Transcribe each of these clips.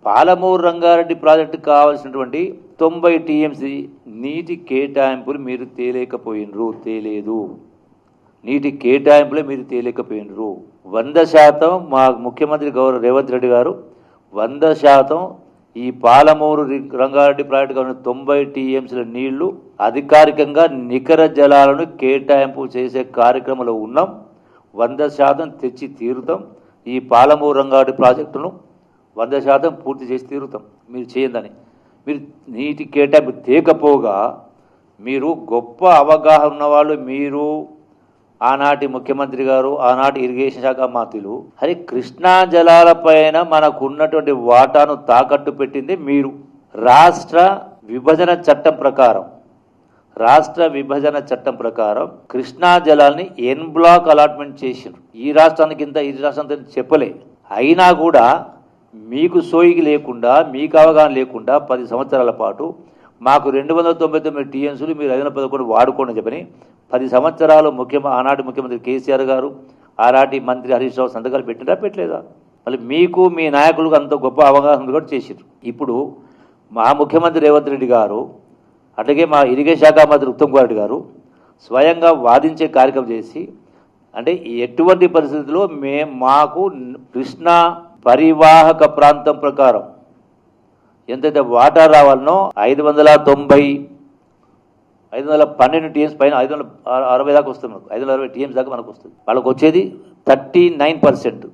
Palamuru Rangareddy project కావాల్సినటువంటి 90 TMC నీటి కేటాయింపులు మీరు తేలేదు. నీటి కేటాయింపులే మీరు తేలేకపోయినరు. 100% మా ముఖ్యమంత్రి గౌరవ రేవంత్ రెడ్డి గారు 100% ఈ పాలమూరు రంగారెడ్డి ప్రాజెక్టు కావాల్సిన 90 టీఎంసీల నీళ్లు అధికారికంగా నికర జలాలను కేటాయింపు చేసే కార్యక్రమంలో ఉన్నాం. 100% తెచ్చి తీరుతాం. ఈ పాలమూరు రంగారెడ్డి ప్రాజెక్టును 100% పూర్తి చేసి తీరుతాం. మీరు చేయందని మీరు నీటి కేటాయింపు తేకపోగా మీరు గొప్ప అవగాహన ఉన్నవాళ్ళు, మీరు ఆనాటి ముఖ్యమంత్రి గారు, ఆనాటి ఇరిగేషన్ శాఖ మంత్రులు, అరే కృష్ణా జలాలపైన మనకు ఉన్నటువంటి వాటాను తాకట్టు పెట్టింది మీరు. రాష్ట్ర విభజన చట్టం ప్రకారం కృష్ణా జలాల్ని ఎన్ బ్లాక్ అలాట్మెంట్ చేసిండ్రు. ఈ రాష్ట్రానికి ఇంత, ఈ రాష్ట్రానికి చెప్పలే. అయినా కూడా మీకు సోయికి లేకుండా, మీకు అవగాహన లేకుండా 10 సంవత్సరాల పాటు మాకు 299 టీఎంసీలు మీరు 511 వాడుకోండి చెప్పని 10 సంవత్సరాలు ఆనాటి ముఖ్యమంత్రి కేసీఆర్ గారు, ఆనాటి మంత్రి హరీష్ రావు సంతకాలు పెట్టలేదా? మళ్ళీ మీకు మీ నాయకులకు అంత గొప్ప అవగాహన కూడా చేసారు. ఇప్పుడు మా ముఖ్యమంత్రి రేవంత్ రెడ్డి గారు, అట్లాగే మా ఇరిగేషన్ శాఖ మంత్రి ఉత్తమ్ కుమార్ రెడ్డి గారు స్వయంగా వాదించే కార్యక్రమం చేసి, అంటే ఎటువంటి పరిస్థితుల్లో మాకు కృష్ణా పరివాహక ప్రాంతం ప్రకారం ఎంతైతే వాటర్ రావాలనో 512 టీఎంస్ పైన 560 దాకా వస్తుంది. మనకు 560 టీఎంస్ దాకా మనకు వస్తుంది. వాళ్ళకు వచ్చేది 39%,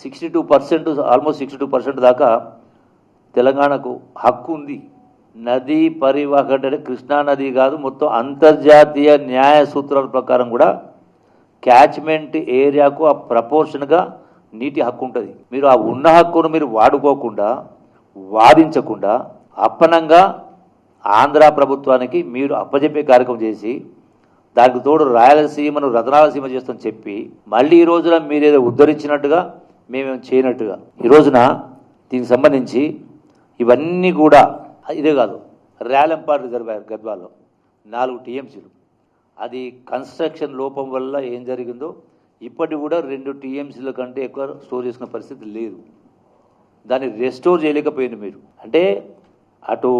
62%, ఆల్మోస్ట్ 62% దాకా తెలంగాణకు హక్కు ఉంది. నదీ పరివాహక అంటే కృష్ణా నది కాదు, మొత్తం అంతర్జాతీయ న్యాయ సూత్రాల ప్రకారం కూడా క్యాచ్మెంట్ ఏరియాకు ఆ ప్రపోర్షన్గా నీటి హక్కు ఉంటుంది. మీరు ఆ ఉన్న హక్కును మీరు వాడుకోకుండా, వాదించకుండా అప్పనంగా ఆంధ్ర ప్రభుత్వానికి మీరు అప్పచెప్పే కార్యక్రమం చేసి, దానికి తోడు రాయలసీమను రతనాలసీమ చేస్తామని చెప్పి, మళ్ళీ ఈ రోజున మీరేదో ఉద్ధరించినట్టుగా మేమేం చేయనట్టుగా, ఈ రోజున దీనికి సంబంధించి ఇవన్నీ కూడా ఇదే కాదు, రేలంపాడు రిజర్వాయర్ గద్వాల్లో 4 టీఎంసీలు, అది కన్స్ట్రక్షన్ లోపం వల్ల ఏం జరిగిందో ఇప్పటి కూడా 2 టీఎంసీల కంటే ఎక్కువ స్టోర్ చేసుకునే పరిస్థితి లేదు. దాన్ని రెస్టోర్ చేయలేకపోయింది మీరు. అంటే అటు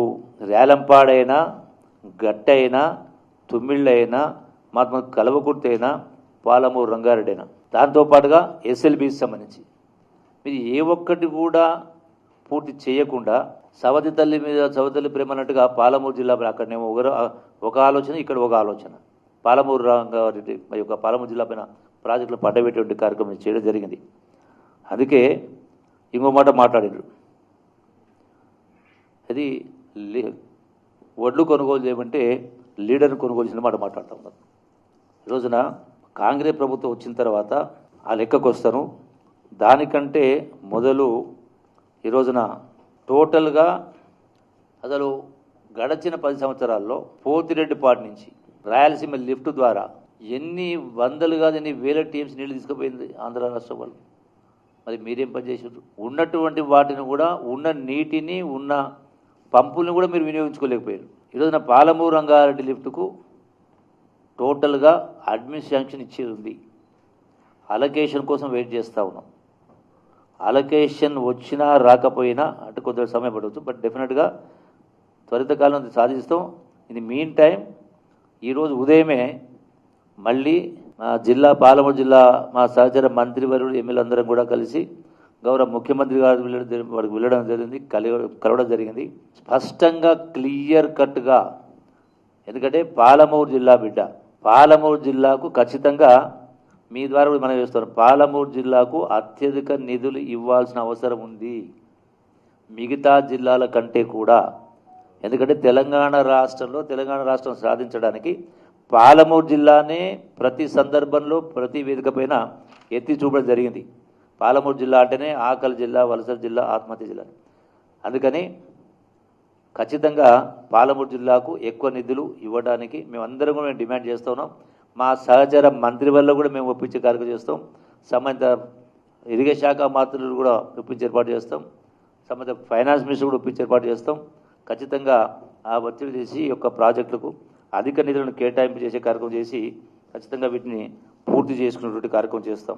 రేలంపాడైనా, గట్టైనా, తుమ్మిళ్ళైనా, మాత్రం కలవకుర్తి అయినా, పాలమూరు రంగారెడ్డి అయినా, దాంతోపాటుగా ఎస్ఎల్బీకి సంబంధించి మీరు ఏ ఒక్కటి కూడా పూర్తి చేయకుండా సవతి తల్లి మీద సవతల్లి ప్రేమ అన్నట్టుగా పాలమూరు జిల్లా అక్కడనేమో ఒక ఆలోచన, ఇక్కడ ఒక ఆలోచన, పాలమూరు రంగారెడ్డి యొక్క పాలమూరు జిల్లా పైన ప్రాజెక్టులు పడ్డబెట్టే కార్యక్రమం చేయడం జరిగింది. అందుకే ఇంకో మాట మాట్లాడారు, అది వడ్లు కొనుగోలు చేయమంటే లీడర్ని కొనుగోలు చేసిన మాట మాట్లాడుతూ ఉన్నారు. ఈ రోజున కాంగ్రెస్ ప్రభుత్వం వచ్చిన తర్వాత ఆ లెక్కకు వస్తాను. దానికంటే మొదలు ఈ రోజున టోటల్గా అసలు గడచిన 10 సంవత్సరాల్లో పోతిరెడ్డిపాటి నుంచి రాయలసీమ లిఫ్ట్ ద్వారా ఎన్ని వందలు కాదు ఎన్ని వేల టీమ్స్ నీళ్ళు తీసుకుపోయింది ఆంధ్ర రాష్ట్రం వాళ్ళు. మరి మీరేం పని చేసారు? ఉన్నటువంటి వాటిని కూడా, ఉన్న నీటిని, ఉన్న పంపుల్ని కూడా మీరు వినియోగించుకోలేకపోయారు. ఈరోజున పాలమూరు రంగారెడ్డి లిఫ్ట్కు టోటల్గా అడ్మిన్ శాంక్షన్ ఇచ్చేది ఉంది. అలొకేషన్ కోసం వెయిట్ చేస్తూ ఉన్నాం. అలొకేషన్ వచ్చినా రాకపోయినా అంటే కొద్దిగా సమయం పడవచ్చు, బట్ డెఫినెట్గా త్వరితకాలం సాధిస్తాం. ఇది మీన్ టైం ఈరోజు ఉదయమే మళ్ళీ మా జిల్లా, పాలమూరు జిల్లా మా సహచర మంత్రివర్యులు, ఎమ్మెల్యే అందరం కూడా కలిసి గౌరవ ముఖ్యమంత్రి గారు వాడికి వెళ్ళడం జరిగింది, కలవడం జరిగింది. స్పష్టంగా క్లియర్ కట్గా, ఎందుకంటే పాలమూరు జిల్లా బిడ్డ, పాలమూరు జిల్లాకు ఖచ్చితంగా మీ ద్వారా మనం చేస్తాం. పాలమూరు జిల్లాకు అత్యధిక నిధులు ఇవ్వాల్సిన అవసరం ఉంది మిగతా జిల్లాల కంటే కూడా. ఎందుకంటే తెలంగాణ రాష్ట్రం సాధించడానికి పాలమూరు జిల్లానే ప్రతి సందర్భంలో, ప్రతి వేదిక పైన ఎత్తి చూపడం జరిగింది. పాలమూరు జిల్లా అంటేనే ఆకలి జిల్లా, వలస జిల్లా, ఆత్మహత్య జిల్లా. అందుకని ఖచ్చితంగా పాలమూరు జిల్లాకు ఎక్కువ నిధులు ఇవ్వడానికి మేమందరం కూడా డిమాండ్ చేస్తూ ఉన్నాం. మా సహచర మంత్రి వల్ల కూడా మేము ఒప్పించే కార్యక్రమం చేస్తాం. సంబంధిత ఇరిగేషన్ శాఖ మంత్రులు కూడా ఒప్పించే ఏర్పాటు చేస్తాం. సంబంధిత ఫైనాన్స్ మినిస్టర్ కూడా ఒప్పించే ఏర్పాటు చేస్తాం. ఖచ్చితంగా ఆ ఒత్తిడి చేసి ఈ యొక్క ప్రాజెక్టులకు అధిక నిధులను కేటాయింపు చేసే కార్యక్రమం చేసి ఖచ్చితంగా వీటిని పూర్తి చేసుకునేటువంటి కార్యక్రమం చేస్తాం.